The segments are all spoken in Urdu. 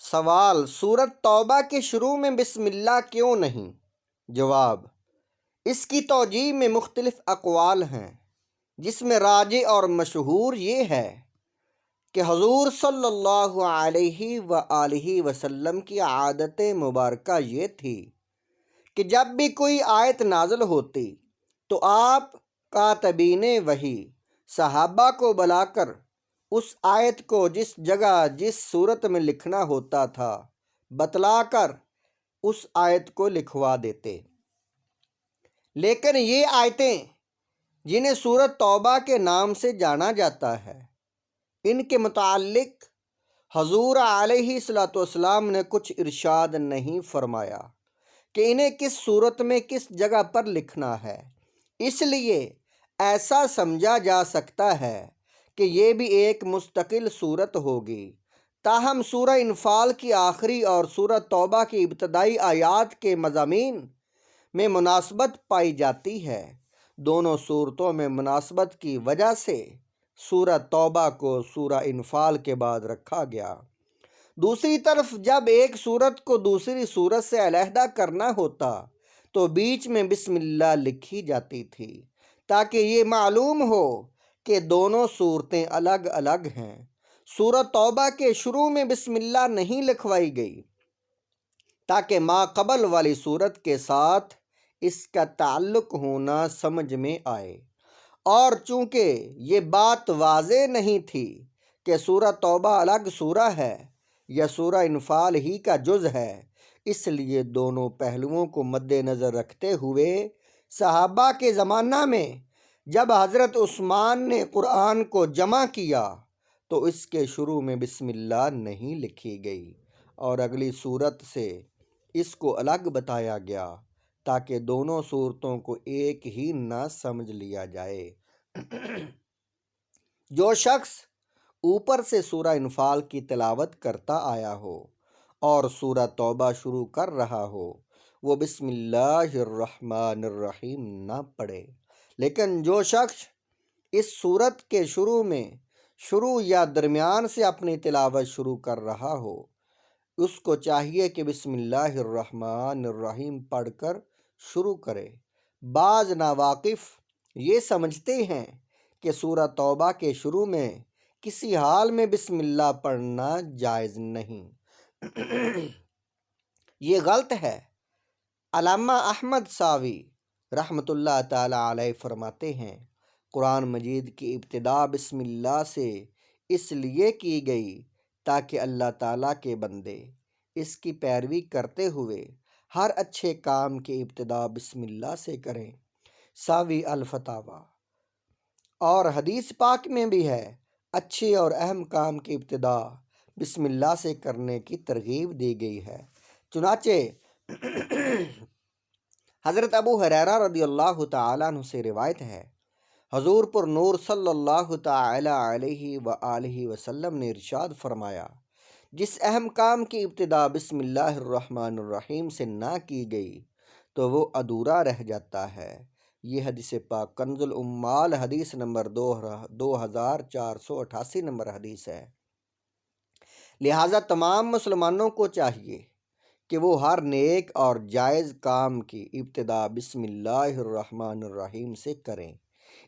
سوال: سورت توبہ کے شروع میں بسم اللہ کیوں نہیں؟ جواب: اس کی توجیہ میں مختلف اقوال ہیں، جس میں راجح اور مشہور یہ ہے کہ حضور صلی اللہ علیہ وآلہ وسلم کی عادت مبارکہ یہ تھی کہ جب بھی کوئی آیت نازل ہوتی تو آپ کاتبین وحی صحابہ کو بلا کر اس آیت کو جس جگہ جس صورت میں لکھنا ہوتا تھا بتلا کر اس آیت کو لکھوا دیتے۔ لیکن یہ آیتیں جنہیں سورت توبہ کے نام سے جانا جاتا ہے، ان کے متعلق حضور علیہ الصلوۃ والسلام نے کچھ ارشاد نہیں فرمایا کہ انہیں کس صورت میں کس جگہ پر لکھنا ہے، اس لیے ایسا سمجھا جا سکتا ہے کہ یہ بھی ایک مستقل صورت ہوگی۔ تاہم سورہ انفال کی آخری اور سورہ توبہ کی ابتدائی آیات کے مضامین میں مناسبت پائی جاتی ہے۔ دونوں صورتوں میں مناسبت کی وجہ سے سورہ توبہ کو سورہ انفال کے بعد رکھا گیا۔ دوسری طرف جب ایک صورت کو دوسری صورت سے علیحدہ کرنا ہوتا تو بیچ میں بسم اللہ لکھی جاتی تھی، تاکہ یہ معلوم ہو کہ دونوں صورتیں الگ الگ ہیں۔ سورہ توبہ کے شروع میں بسم اللہ نہیں لکھوائی گئی تاکہ ما قبل والی صورت کے ساتھ اس کا تعلق ہونا سمجھ میں آئے، اور چونکہ یہ بات واضح نہیں تھی کہ سورہ توبہ الگ سورہ ہے یا سورہ انفال ہی کا جز ہے، اس لیے دونوں پہلوؤں کو مد نظر رکھتے ہوئے صحابہ کے زمانہ میں جب حضرت عثمان نے قرآن کو جمع کیا تو اس کے شروع میں بسم اللہ نہیں لکھی گئی اور اگلی صورت سے اس کو الگ بتایا گیا تاکہ دونوں صورتوں کو ایک ہی نہ سمجھ لیا جائے۔ جو شخص اوپر سے سورہ انفال کی تلاوت کرتا آیا ہو اور سورہ توبہ شروع کر رہا ہو، وہ بسم اللہ الرحمن الرحیم نہ پڑھے، لیکن جو شخص اس سورت کے شروع یا درمیان سے اپنی تلاوت شروع کر رہا ہو، اس کو چاہیے کہ بسم اللہ الرحمن الرحیم پڑھ کر شروع کرے۔ بعض ناواقف یہ سمجھتے ہیں کہ سورہ توبہ کے شروع میں کسی حال میں بسم اللہ پڑھنا جائز نہیں۔ یہ غلط ہے۔ علامہ احمد ساوی رحمۃ اللہ تعالی علیہ فرماتے ہیں، قرآن مجید کی ابتدا بسم اللہ سے اس لیے کی گئی تاکہ اللہ تعالیٰ کے بندے اس کی پیروی کرتے ہوئے ہر اچھے کام کی ابتدا بسم اللہ سے کریں۔ ساوی الفتاویٰ۔ اور حدیث پاک میں بھی ہے، اچھے اور اہم کام کی ابتدا بسم اللہ سے کرنے کی ترغیب دی گئی ہے۔ چنانچہ حضرت ابو ہریرہ رضی اللہ تعالیٰ عنہ سے روایت ہے، حضور پر نور صلی اللہ تعالی علیہ وآلہ وسلم نے ارشاد فرمایا، جس اہم کام کی ابتدا بسم اللہ الرحمن الرحیم سے نہ کی گئی تو وہ ادھورا رہ جاتا ہے۔ یہ حدیث پاک کنز الامال حدیث نمبر 2488 نمبر حدیث ہے۔ لہٰذا تمام مسلمانوں کو چاہیے کہ وہ ہر نیک اور جائز کام کی ابتدا بسم اللہ الرحمن الرحیم سے کریں،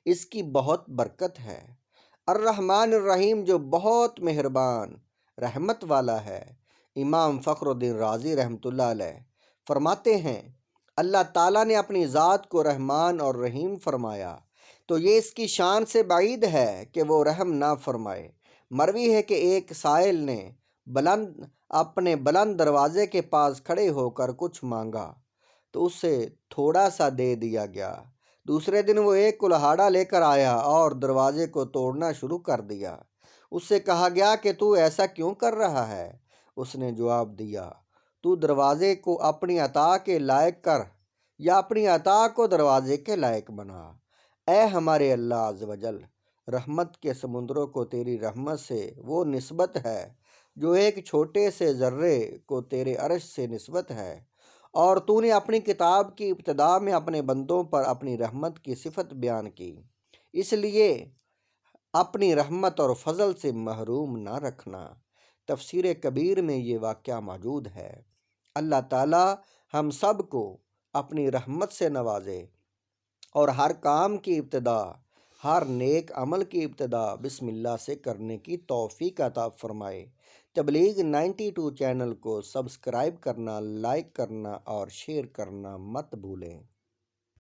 اس کی بہت برکت ہے۔ الرحمن الرحیم جو بہت مہربان رحمت والا ہے۔ امام فخر الدین رازی رحمۃ اللہ علیہ فرماتے ہیں، اللہ تعالیٰ نے اپنی ذات کو رحمان اور رحیم فرمایا تو یہ اس کی شان سے بعید ہے کہ وہ رحم نہ فرمائے۔ مروی ہے کہ ایک سائل نے اپنے بلند دروازے کے پاس کھڑے ہو کر کچھ مانگا تو اسے تھوڑا سا دے دیا گیا۔ دوسرے دن وہ ایک کلہاڑا لے کر آیا اور دروازے کو توڑنا شروع کر دیا۔ اس سے کہا گیا کہ تو ایسا کیوں کر رہا ہے؟ اس نے جواب دیا، تو دروازے کو اپنی عطا کے لائق کر یا اپنی عطا کو دروازے کے لائق بنا۔ اے ہمارے اللہ عز و جل، رحمت کے سمندروں کو تیری رحمت سے وہ نسبت ہے جو ایک چھوٹے سے ذرے کو تیرے عرش سے نسبت ہے، اور تو نے اپنی کتاب کی ابتدا میں اپنے بندوں پر اپنی رحمت کی صفت بیان کی، اس لیے اپنی رحمت اور فضل سے محروم نہ رکھنا۔ تفسیر کبیر میں یہ واقعہ موجود ہے۔ اللہ تعالی ہم سب کو اپنی رحمت سے نوازے اور ہر کام کی ابتدا، ہر نیک عمل کی ابتدا بسم اللہ سے کرنے کی توفیق عطا فرمائے۔ تبلیغ 92 چینل کو سبسکرائب کرنا، لائک کرنا اور شیئر کرنا مت بھولیں۔